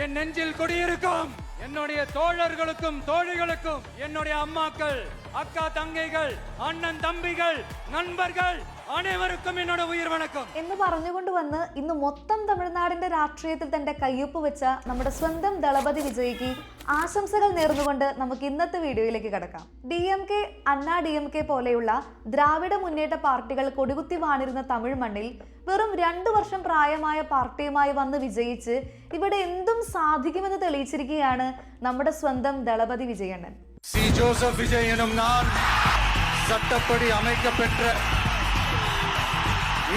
என் நெஞ்சில் குடியிருக்கும் என்னுடைய தோழர்களுக்கும் தோழிகளுக்கும் என்னுடைய அம்மாக்கள் அக்கா தங்கைகள் அண்ணன் தம்பிகள் നண்பர்கள் അനേവർക്കും എന്നോട് ഉയർ വണക്കം എന്ന് പറഞ്ഞുകൊണ്ട് വന്ന് ഇന്ന് മൊത്തം തമിഴ്നാടിന്റെ രാഷ്ട്രീയത്തിൽ തന്റെ കയ്യൊപ്പ് വെച്ച നമ്മുടെ സ്വന്തം ദളപതി വിജയ്ക്ക് ആശംസകൾ നേർന്നുകൊണ്ട് നമുക്ക് ഇന്നത്തെ വീഡിയോയിലേക്ക് കടക്കാം. DMK, അണ്ണാ DMK പോലെയുള്ള ദ്രാവിഡ മുന്നേറ്റ പാർട്ടികൾ കൊടികുത്തി വാണിരുന്ന തമിഴ് മണ്ണിൽ വെറും 2 വർഷം പ്രായമായ പാർട്ടിയുമായി വന്ന് വിജയിച്ച് ഇവിടെ എന്തും സാധിക്കുമെന്ന് തെളിയിച്ചിരിക്കുകയാണ് നമ്മുടെ സ്വന്തം ദളപതി വിജയണ്ണൻ. സി ജോസഫ് വിജയനും ഞാൻ சட்டப்படி அமைக்கப்பெற்ற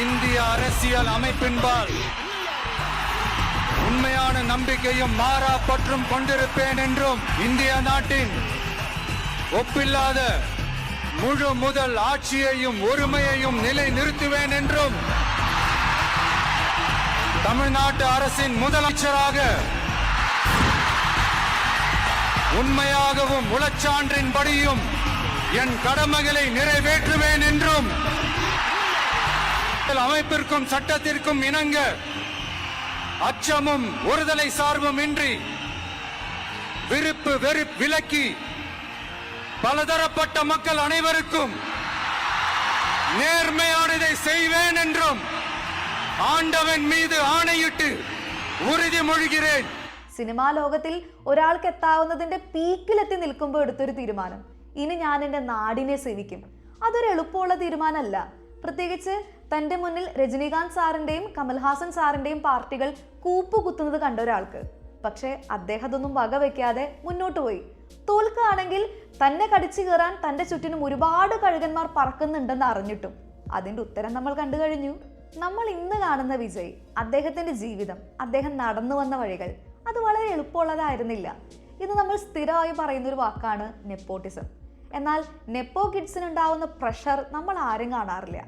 இந்திய அரசியல் அமைப்பின்பால் உண்மையான நம்பிக்கையும் மாறா பற்றும் கொண்டிருப்பேன் என்றும் இந்திய நாட்டின் ஒப்பில்லாத முழு முதல் ஆட்சியையும் ஒருமையையும் நிலை நிறுத்துவேன் என்றும் தமிழ்நாட்டு அரசின் முதலமைச்சராக உண்மையாகவும் உளச்சான்றின்படியும் என் கடமைகளை நிறைவேற்றுவேன் என்றும் அமைப்பிற்கும் சட்டத்திற்கும் இணங்க அச்சமும் ஒருதலை சார்பும் இன்றி விருப்பு வெறுப்பு விலக்கி பலதரப்பட்ட மக்கள் அனைவருக்கும் நேர்மையானதை செய்வேன் என்றும் ஆண்டவன் மீது ஆணையிட்டு ഉറുതിമൊഴിகிறேൻ. സിനിമാ ലോകത്തിൽ ഒരാൾക്ക് എത്താവുന്നതിന്റെ പീക്കിലെത്തി നിൽക്കുമ്പോൾ എടുത്തൊരു തീരുമാനം, ഇനി ഞാൻ എൻ്റെ നാടിനെ സേവിക്കും. അതൊരു എളുപ്പമുള്ള തീരുമാനമല്ല. പ്രത്യേകിച്ച് തൻ്റെ മുന്നിൽ രജനീകാന്ത് സാറിൻ്റെയും കമൽഹാസൻ സാറിൻ്റെയും പാർട്ടികൾ കൂപ്പുകുത്തുന്നത് കണ്ട ഒരാൾക്ക്. പക്ഷേ അദ്ദേഹം അതൊന്നും വകവെക്കാതെ മുന്നോട്ട് പോയി. തോൽക്കുകയാണെങ്കിൽ തന്നെ കടിച്ചു കയറാൻ തൻ്റെ ചുറ്റിനും ഒരുപാട് കഴുകന്മാർ പറക്കുന്നുണ്ടെന്ന് അറിഞ്ഞിട്ടും അതിൻ്റെ ഉത്തരം നമ്മൾ കണ്ടു കഴിഞ്ഞു. നമ്മൾ ഇന്ന് കാണുന്ന വിജയ്, അദ്ദേഹത്തിൻ്റെ ജീവിതം, അദ്ദേഹം നടന്നു വന്ന വഴികൾ അത് വളരെ എളുപ്പമുള്ളതായിരുന്നില്ല. ഇത് നമ്മൾ സ്ഥിരമായി പറയുന്നൊരു വാക്കാണ് നെപ്പോട്ടിസം. എന്നാൽ നെപ്പോ കിഡ്സിന് ഉണ്ടാവുന്ന പ്രഷർ നമ്മൾ ആരും കാണാറില്ല.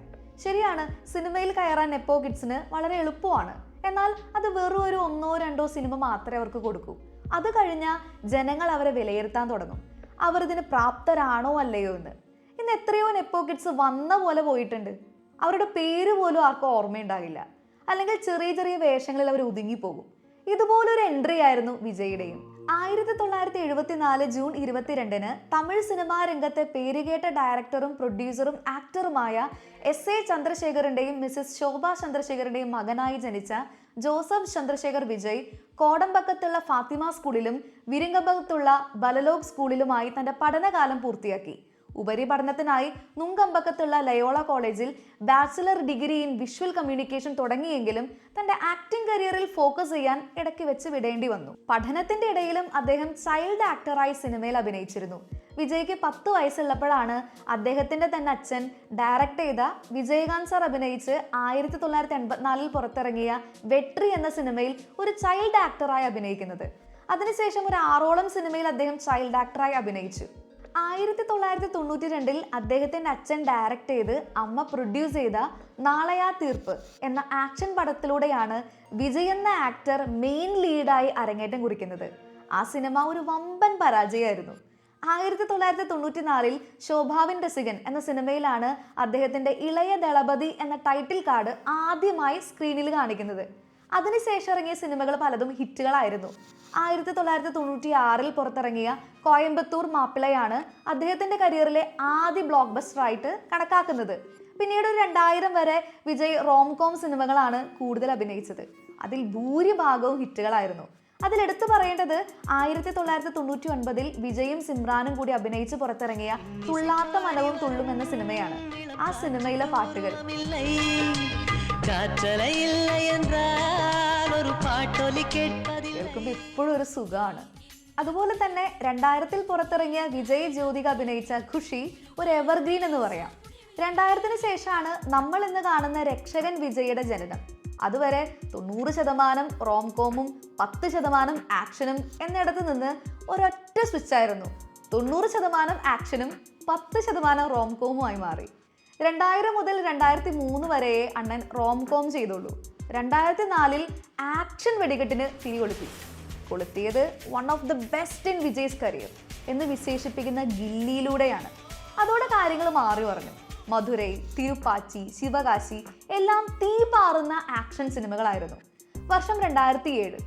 ശരിയാണ്, സിനിമയിൽ കയറാൻ നെപ്പോ കിഡ്സിന് വളരെ എളുപ്പമാണ്. എന്നാൽ അത് വെറും ഒരു 1-2 സിനിമ മാത്രമേ അവർക്ക് കൊടുക്കൂ. അത് കഴിഞ്ഞാൽ ജനങ്ങൾ അവരെ വിലയിരുത്താൻ തുടങ്ങും, അവർ ഇതിന് പ്രാപ്തരാണോ അല്ലയോ എന്ന്. ഇന്ന് എത്രയോ നെപ്പോ കിഡ്സ് വന്ന പോലെ പോയിട്ടുണ്ട്. അവരുടെ പേര് പോലും ആർക്കും ഓർമ്മയുണ്ടാകില്ല, അല്ലെങ്കിൽ ചെറിയ ചെറിയ വേഷങ്ങളിൽ അവർ ഒതുങ്ങിപ്പോകും. ഇതുപോലൊരു എൻട്രി ആയിരുന്നു വിജയുടെയും. 1974 ജൂൺ 22 തമിഴ് സിനിമാ രംഗത്തെ പേരുകേട്ട ഡയറക്ടറും പ്രൊഡ്യൂസറും ആക്ടറുമായ SA ചന്ദ്രശേഖറിന്റെയും മിസസ് ശോഭ ചന്ദ്രശേഖറിന്റെയും മകനായി ജനിച്ച ജോസഫ് ചന്ദ്രശേഖർ വിജയ് കോടമ്പക്കത്തുള്ള ഫാത്തിമ സ്കൂളിലും വിരിങ്കമ്പത്തുള്ള ബലലോക് സ്കൂളിലുമായി തന്റെ പഠനകാലം പൂർത്തിയാക്കി. ഉപരിപഠനത്തിനായി നുങ്കമ്പക്കത്തുള്ള ലയോള കോളേജിൽ bachelor degree in visual communication തുടങ്ങിയെങ്കിലും തന്റെ ആക്ടിംഗ് കരിയറിൽ ഫോക്കസ് ചെയ്യാൻ ഇടയ്ക്ക് വെച്ച് വിടേണ്ടി വന്നു. പഠനത്തിന്റെ ഇടയിലും അദ്ദേഹം ചൈൽഡ് ആക്ടറായി സിനിമയിൽ അഭിനയിച്ചിരുന്നു. വിജയ്ക്ക് 10 വയസ്സുള്ളപ്പോഴാണ് അദ്ദേഹത്തിന്റെ തന്നെ അച്ഛൻ ഡയറക്ട് ചെയ്ത വിജയകാന്ത് സാർ അഭിനയിച്ച് 1984 പുറത്തിറങ്ങിയ വെട്രി എന്ന സിനിമയിൽ ഒരു ചൈൽഡ് ആക്ടറായി അഭിനയിക്കുന്നത്. അതിനുശേഷം ഒരു 6ഓളം സിനിമയിൽ അദ്ദേഹം ചൈൽഡ് ആക്ടറായി അഭിനയിച്ചു. 1992 അദ്ദേഹത്തിന്റെ അച്ഛൻ ഡയറക്ട് ചെയ്ത് അമ്മ പ്രൊഡ്യൂസ് ചെയ്ത നാളെയാ തീർപ്പ് എന്ന ആക്ഷൻ പടത്തിലൂടെയാണ് വിജയ് എന്ന ആക്ടർ മെയിൻ ലീഡായി അരങ്ങേറ്റം കുറിക്കുന്നത്. ആ സിനിമ ഒരു വമ്പൻ പരാജയമായിരുന്നു. 1994 ശോഭാവിൻ രസികൻ എന്ന സിനിമയിലാണ് അദ്ദേഹത്തിന്റെ ഇളയ ദളപതി എന്ന ടൈറ്റിൽ കാർഡ് ആദ്യമായി സ്ക്രീനിൽ കാണിക്കുന്നത്. അതിനുശേഷം ഇറങ്ങിയ സിനിമകൾ പലതും ഹിറ്റുകളായിരുന്നു. 1996 പുറത്തിറങ്ങിയ കോയമ്പത്തൂർ മാപ്പിളയാണ് അദ്ദേഹത്തിന്റെ കരിയറിലെ ആദ്യ ബ്ലോക്ക് ബസ്റ്റർ ആയിട്ട് കണക്കാക്കുന്നത്. പിന്നീട് 2000 വരെ വിജയ് റോംകോം സിനിമകളാണ് കൂടുതൽ അഭിനയിച്ചത്. അതിൽ ഭൂരിഭാഗവും ഹിറ്റുകളായിരുന്നു. അതിലെടുത്തു പറയേണ്ടത് 1999 വിജയും സിമ്രാനും കൂടി അഭിനയിച്ച് പുറത്തിറങ്ങിയ തുള്ളാത്ത മനവും തുള്ളും എന്ന സിനിമയാണ്. ആ സിനിമയിലെ പാട്ടുകൾ കേൾക്കുമ്പോൾ ഇപ്പോഴും ഒരു സുഖമാണ്. അതുപോലെ തന്നെ 2000 പുറത്തിറങ്ങിയ വിജയ് ജ്യോതിക അഭിനയിച്ച ഖുഷി ഒരു എവർഗ്രീൻ എന്ന് പറയാം. 2000 ശേഷമാണ് നമ്മൾ ഇന്ന് കാണുന്ന രക്ഷകൻ വിജയുടെ ജനനം. അതുവരെ 90% റോംകോമും 10% ആക്ഷനും എന്നിടത്ത് നിന്ന് ഒരൊറ്റ സ്വിച്ചായിരുന്നു. 90% ആക്ഷനും 10% റോംകോമുമായി മാറി. 2000 മുതൽ 2003 വരെ അണ്ണൻ റോംകോം ചെയ്തുള്ളൂ. 2004 ആക്ഷൻ വെടികെട്ടിന് തിരി കൊളുത്തിയത് one of the best in Vijay's career എന്ന് വിശേഷിപ്പിക്കുന്ന ഗില്ലിയിലൂടെയാണ്. അതോടെ കാര്യങ്ങൾ മാറി പറഞ്ഞു. മധുരൈ, തിരുപ്പാച്ചി, ശിവകാശി എല്ലാം തീ പാറുന്ന ആക്ഷൻ സിനിമകളായിരുന്നു. വർഷം 2007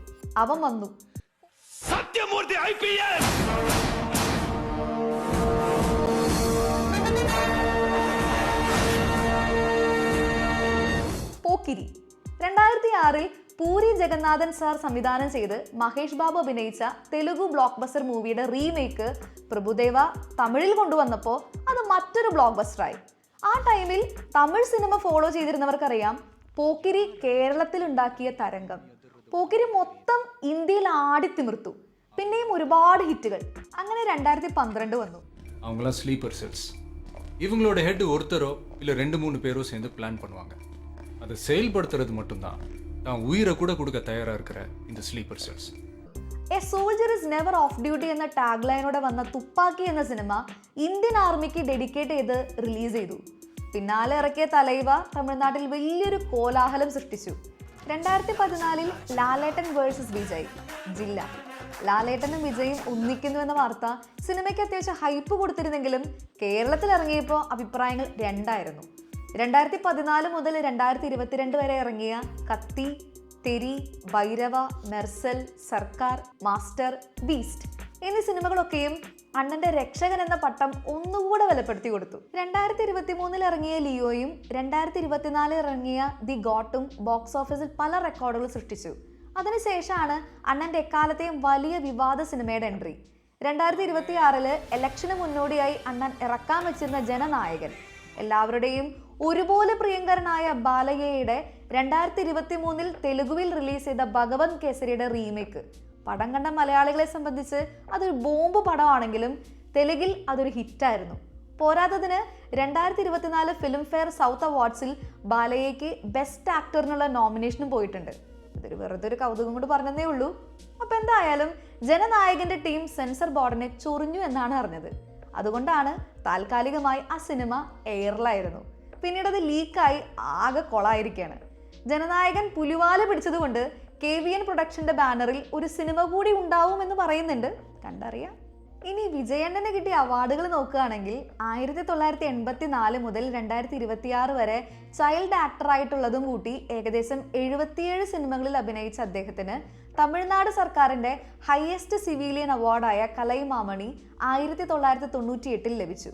അവൻ വന്നു. സത്യമൂർത്തി IPS. പോക്കിരി 2006 പൂരി ജഗന്നാഥൻ സാർ സംവിധാനം ചെയ്ത് മഹേഷ് ബാബു അഭിനയിച്ച തെലുഗു ബ്ലോക്ക് ബസ്റ്റർ മൂവിയുടെ റീമേക്ക് പ്രഭുദേവ തമിഴിൽ കൊണ്ടുവന്നപ്പോൾ അത് മറ്റൊരു ബ്ലോക്ക് ബസ്റ്ററായി. ആ ടൈമിൽ തമിഴ് സിനിമ ഫോളോ ചെയ്തിരുന്നവർക്കറിയാം പോക്കിരി കേരളത്തിൽ ഉണ്ടാക്കിയ തരംഗം. പോക്കിരി മൊത്തം ഇന്ത്യയിൽ ആടിത്തിമിർത്തു. പിന്നെയും ഒരുപാട് ഹിറ്റുകൾ. അങ്ങനെ 2012 വന്നു. அவங்களாம் ஸ்லீப்பர் செல்ஸ். இவங்களோட ஹெட் ஒருத்தரோ இல்லை 2-3 பேரோ சேர்ந்து பிளான் பண்ணுவாங்க. அதை செயல்படுத்துறது மட்டும்தான் தான் உயிரை கூட கொடுக்க தயாராக இருக்கிற இந்த sleeper cells. A soldier is never off duty എന്ന ടാഗ് ലൈനോടെ വന്ന തുപ്പാക്കി എന്ന സിനിമ ഇന്ത്യൻ ആർമിക്ക് ഡെഡിക്കേറ്റ് ചെയ്ത് റിലീസ് ചെയ്തു. പിന്നാലെ ഇറക്കിയ തലൈവ തമിഴ്നാട്ടിൽ വലിയൊരു കോലാഹലം സൃഷ്ടിച്ചു. 2014 ലാലേട്ടൻ വേഴ്സസ് വിജയ് ജില്ല. ലാലേട്ടനും വിജയും ഒന്നിക്കുന്നു എന്ന വാർത്ത സിനിമയ്ക്ക് അത്യാവശ്യം ഹൈപ്പ് കൊടുത്തിരുന്നെങ്കിലും കേരളത്തിൽ ഇറങ്ങിയപ്പോൾ അഭിപ്രായങ്ങൾ രണ്ടായിരുന്നു. 2014 മുതൽ 2022 വരെ ഇറങ്ങിയ കത്തി, തെരി, ഭൈരവ, മെർസൽ, സർക്കാർ, മാസ്റ്റർ, ബീസ്റ്റ് എന്നീ സിനിമകളൊക്കെയും അണ്ണന്റെ രക്ഷകൻ എന്ന പട്ടം ഒന്നുകൂടെ വിലപ്പെടുത്തി കൊടുത്തു. 2023 ഇറങ്ങിയ ലിയോയും 2024 ഇറങ്ങിയ ദി ഗോട്ടും ബോക്സ് ഓഫീസിൽ പല റെക്കോർഡുകൾ സൃഷ്ടിച്ചു. അതിനുശേഷമാണ് അണ്ണന്റെ എക്കാലത്തെയും വലിയ വിവാദ സിനിമയുടെ എൻട്രി. 2026 ഇലക്ഷന് മുന്നോടിയായി അണ്ണൻ ഇറക്കാൻ വെച്ചിരുന്ന ജനനായകൻ, എല്ലാവരുടെയും ഒരുപോലെ പ്രിയങ്കരനായ ബാലയ്യയുടെ 2023 തെലുഗുവിൽ റിലീസ് ചെയ്ത ഭഗവത് കേസരിയുടെ റീമേക്ക്. പടം കണ്ട മലയാളികളെ സംബന്ധിച്ച് അതൊരു ബോംബ് പടമാണെങ്കിലും തെലുങ്കിൽ അതൊരു ഹിറ്റായിരുന്നു. പോരാത്തതിന് 2024 ഫിലിം ഫെയർ സൗത്ത് അവാർഡ്സിൽ ബാലയ്യയ്ക്ക് ബെസ്റ്റ് ആക്ടറിനുള്ള നോമിനേഷനും പോയിട്ടുണ്ട്. ഇതൊരു വെറുതെ ഒരു കൗതുകം കൊണ്ട് പറഞ്ഞതേ ഉള്ളൂ. അപ്പം എന്തായാലും ജനനായകന്റെ ടീം സെൻസർ ബോർഡിനെ ചൊറിഞ്ഞു എന്നാണ് അറിഞ്ഞത്. അതുകൊണ്ടാണ് താൽക്കാലികമായി ആ സിനിമ എയറിലായിരുന്നു. പിന്നീട് അത് ലീക്കായി ആകെ കൊളായിരിക്കുകയാണ്. ജനനായകൻ പുലിവാല പിടിച്ചതുകൊണ്ട് KVN പ്രൊഡക്ഷന്റെ ബാനറിൽ ഒരു സിനിമ കൂടി ഉണ്ടാവുമെന്ന് പറയുന്നുണ്ട്. കണ്ടറിയാം. ഇനി വിജയണ്ണന് കിട്ടിയ അവാർഡുകൾ നോക്കുകയാണെങ്കിൽ 1984 മുതൽ 2026 വരെ ചൈൽഡ് ആക്ടറായിട്ടുള്ളതും കൂട്ടി ഏകദേശം 77 സിനിമകളിൽ അഭിനയിച്ച അദ്ദേഹത്തിന് തമിഴ്നാട് സർക്കാരിന്റെ ഹയസ്റ്റ് സിവിലിയൻ അവാർഡായ കലൈമാമണി 1998 ലഭിച്ചു.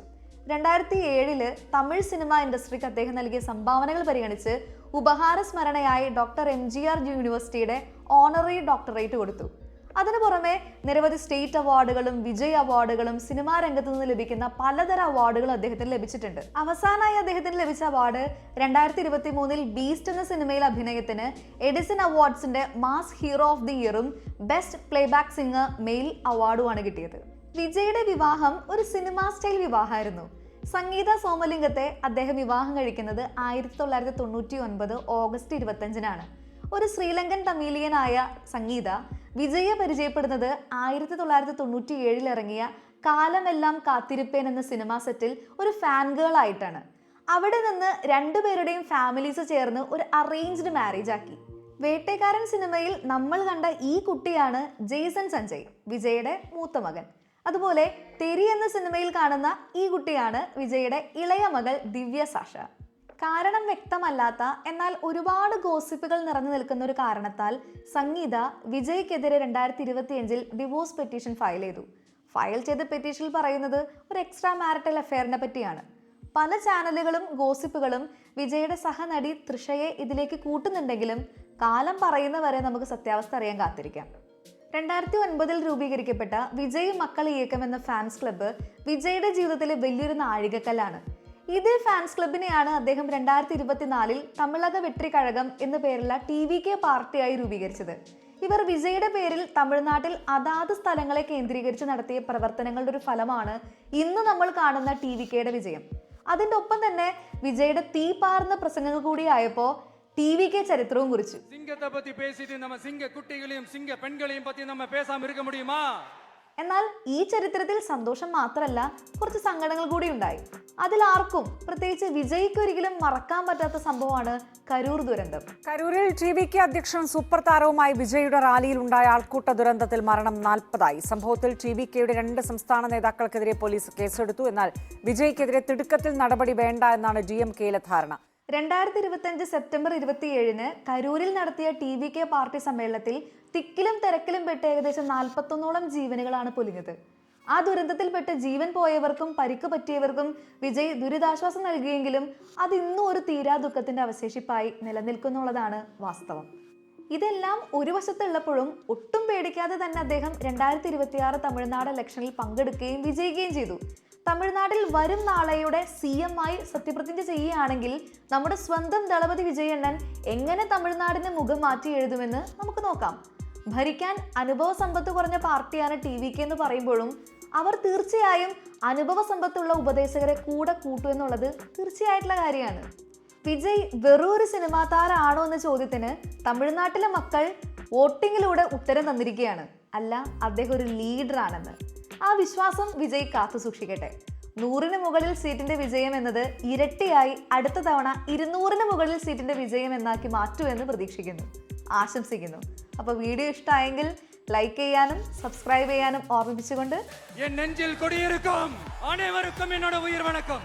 2007 തമിഴ് സിനിമ ഇൻഡസ്ട്രിക്ക് അദ്ദേഹം നൽകിയ സംഭാവനകൾ പരിഗണിച്ച് ഉപഹാര സ്മരണയായി ഡോക്ടർ MGR യൂണിവേഴ്സിറ്റിയുടെ ഓണററി ഡോക്ടറേറ്റ് കൊടുത്തു. അതിനു പുറമെ നിരവധി സ്റ്റേറ്റ് അവാർഡുകളും വിജയ് അവാർഡുകളും സിനിമാ രംഗത്ത് നിന്ന് ലഭിക്കുന്ന പലതരം അവാർഡുകളും അദ്ദേഹത്തിന് ലഭിച്ചിട്ടുണ്ട്. അവസാനമായി അദ്ദേഹത്തിന് ലഭിച്ച അവാർഡ് 2023 ബീസ്റ്റ് എന്ന സിനിമയിൽ അഭിനയത്തിന് എഡിസൺ അവാർഡ്സിന്റെ മാസ് ഹീറോ ഓഫ് ദി ഇയറും ബെസ്റ്റ് പ്ലേബാക്ക് സിംഗർ മെയിൽ അവാർഡുമാണ് കിട്ടിയത്. വിജയുടെ വിവാഹം ഒരു സിനിമാ സ്റ്റൈൽ വിവാഹമായിരുന്നു. സംഗീത സോമലിംഗത്തെ അദ്ദേഹം വിവാഹം കഴിക്കുന്നത് 1999 ഓഗസ്റ്റ് 25-നാണ്. ഒരു ശ്രീലങ്കൻ തമീലിയനായ സംഗീത വിജയെ പരിചയപ്പെടുന്നത് 1997 ഇറങ്ങിയ കാലമെല്ലാം കാത്തിരിപ്പേൻ എന്ന സിനിമാ സെറ്റിൽ ഒരു ഫാൻ ഗേൾ ആയിട്ടാണ്. അവിടെ നിന്ന് രണ്ടുപേരുടെയും ഫാമിലീസ് ചേർന്ന് ഒരു അറേഞ്ച്ഡ് മാരേജ് ആക്കി. വേട്ടക്കാരൻ സിനിമയിൽ നമ്മൾ കണ്ട ഈ കുട്ടിയാണ് ജെയ്സൺ സഞ്ജയ്, വിജയുടെ മൂത്ത മകൻ. അതുപോലെ തെരി എന്ന സിനിമയിൽ കാണുന്ന ഈ കുട്ടിയാണ് വിജയുടെ ഇളയ മകൾ ദിവ്യ സാഷ. കാരണം വ്യക്തമല്ലാത്ത എന്നാൽ ഒരുപാട് ഗോസിപ്പുകൾ നിറഞ്ഞു നിൽക്കുന്ന ഒരു കാരണത്താൽ സംഗീത വിജയ്ക്കെതിരെ 2025 ഡിവോഴ്സ് പെറ്റീഷൻ ഫയൽ ചെയ്തു. ഫയൽ ചെയ്ത പെറ്റീഷനിൽ പറയുന്നത് ഒരു എക്സ്ട്രാ മാരിറ്റൽ അഫെയറിനെ പറ്റിയാണ്. പല ചാനലുകളും ഗോസിപ്പുകളും വിജയുടെ സഹനടി തൃഷയെ ഇതിലേക്ക് കൂട്ടുന്നുണ്ടെങ്കിലും കാലം പറയുന്നവരെ നമുക്ക് സത്യാവസ്ഥ അറിയാൻ കാത്തിരിക്കാം. 2009 രൂപീകരിക്കപ്പെട്ട വിജയ് മക്കൾ ഇയക്കം എന്ന ഫാൻസ് ക്ലബ്ബ് വിജയുടെ ജീവിതത്തിലെ വലിയൊരു നാഴികക്കല്ലാണ്. ഇതേ ഫാൻസ് ക്ലബിനെയാണ് അദ്ദേഹം 2024 തമിഴക വെട്രി കഴകം എന്ന പേരുള്ള TVK പാർട്ടിയായി രൂപീകരിച്ചത്. ഇവർ വിജയുടെ പേരിൽ തമിഴ്നാട്ടിൽ അതാത് സ്ഥലങ്ങളെ കേന്ദ്രീകരിച്ച് നടത്തിയ പ്രവർത്തനങ്ങളുടെ ഒരു ഫലമാണ് ഇന്ന് നമ്മൾ കാണുന്ന TVKയുടെ വിജയം. അതിൻ്റെ ഒപ്പം തന്നെ വിജയുടെ തീപാർന്ന പ്രസംഗങ്ങൾ കൂടിയായപ്പോൾ TVK ചരിത്രവും കുറിച്ചു. സിംഗത്തെ പറ്റി പേസിട്ട് നമ്മ സിംഗ കുട്ടികളെയും സിംഗ പെൺകളെയും പറ്റി നമ്മ പേസാമ ഇരിക്ക മുടിയുമാ? എന്നാൽ ഈ ചരിത്രത്തിൽ സന്തോഷം മാത്രമല്ല കുറച്ച് സങ്കടങ്ങൾ കൂടി ഉണ്ടായി. അതിലാർക്കും പ്രത്യേകിച്ച് വിജയ്ക്ക് ഒരിക്കലും മറക്കാൻ പറ്റാത്ത സംഭവമാണ് കരൂർ ദുരന്തം. കരൂരിൽ TVK അധ്യക്ഷൻ സൂപ്പർ താരവുമായി വിജയുടെ റാലിയിൽ ഉണ്ടായ ആൾക്കൂട്ട ദുരന്തത്തിൽ മരണം 40ആയി. സംഭവത്തിൽ TVKയുടെ 2 സംസ്ഥാന നേതാക്കൾക്കെതിരെ പോലീസ് കേസെടുത്തു. എന്നാൽ വിജയ്ക്കെതിരെ തിടുക്കത്തിൽ നടപടി വേണ്ട എന്നാണ് DMKയിലെ ധാരണ. 2025 സെപ്റ്റംബർ 27 കരൂരിൽ നടത്തിയ TVK പാർട്ടി സമ്മേളനത്തിൽ തിക്കിലും തിരക്കിലും പെട്ട് ഏകദേശം 41ഓളം ജീവനുകളാണ് പൊലിഞ്ഞത്. ആ ദുരന്തത്തിൽപ്പെട്ട് ജീവൻ പോയവർക്കും പരിക്ക് പറ്റിയവർക്കും വിജയ് ദുരിതാശ്വാസം നൽകിയെങ്കിലും അത് ഇന്നും ഒരു തീരാ ദുഃഖത്തിന്റെ അവശേഷിപ്പായി നിലനിൽക്കുന്നുള്ളതാണ് വാസ്തവം. ഇതെല്ലാം ഒരു വശത്തുള്ളപ്പോഴും ഒട്ടും പേടിക്കാതെ തന്നെ അദ്ദേഹം 2026 തമിഴ്നാട് ഇലക്ഷനിൽ പങ്കെടുക്കുകയും വിജയിക്കുകയും ചെയ്തു. തമിഴ്നാട്ടിൽ വരും നാളെയുടെ CM ആയി സത്യപ്രതിജ്ഞ ചെയ്യുകയാണെങ്കിൽ നമ്മുടെ സ്വന്തം ദളപതി വിജയണ്ണൻ എങ്ങനെ തമിഴ്നാടിന് മുഖം മാറ്റി എഴുതുമെന്ന് നമുക്ക് നോക്കാം. ഭരിക്കാൻ അനുഭവ സമ്പത്ത് കുറഞ്ഞ പാർട്ടിയാണ് TVK എന്ന് പറയുമ്പോഴും അവർ തീർച്ചയായും അനുഭവ സമ്പത്തുള്ള ഉപദേശകരെ കൂടെ കൂട്ടുമെന്നുള്ളത് തീർച്ചയായിട്ടുള്ള കാര്യമാണ്. വിജയ് വെറും ഒരു സിനിമാ താരമാണോ എന്ന ചോദ്യത്തിന് തമിഴ്നാട്ടിലെ മക്കൾ വോട്ടിങ്ങിലൂടെ ഉത്തരം തന്നിരിക്കുകയാണ്. അല്ല, അദ്ദേഹം ഒരു ലീഡറാണെന്ന്. ആ വിശ്വാസം വിജയ് കാത്തു സൂക്ഷിക്കട്ടെ. 100-ന് മുകളിൽ സീറ്റിന്റെ വിജയം എന്നത് ഇരട്ടിയായി അടുത്ത തവണ 200-ന് മുകളിൽ സീറ്റിന്റെ വിജയം എന്നാക്കി മാറ്റുമെന്ന് പ്രതീക്ഷിക്കുന്നു, ആശംസിക്കുന്നു. അപ്പോൾ വീഡിയോ ഇഷ്ടമായെങ്കിൽ ലൈക്ക് ചെയ്യാനും സബ്സ്ക്രൈബ് ചെയ്യാനും ഓർമ്മിപ്പിച്ചുകൊണ്ട് என் நெஞ்சில் கொடியிருக்கும் அனைவருக்கும் என்னோட உயிர் வணக்கம்.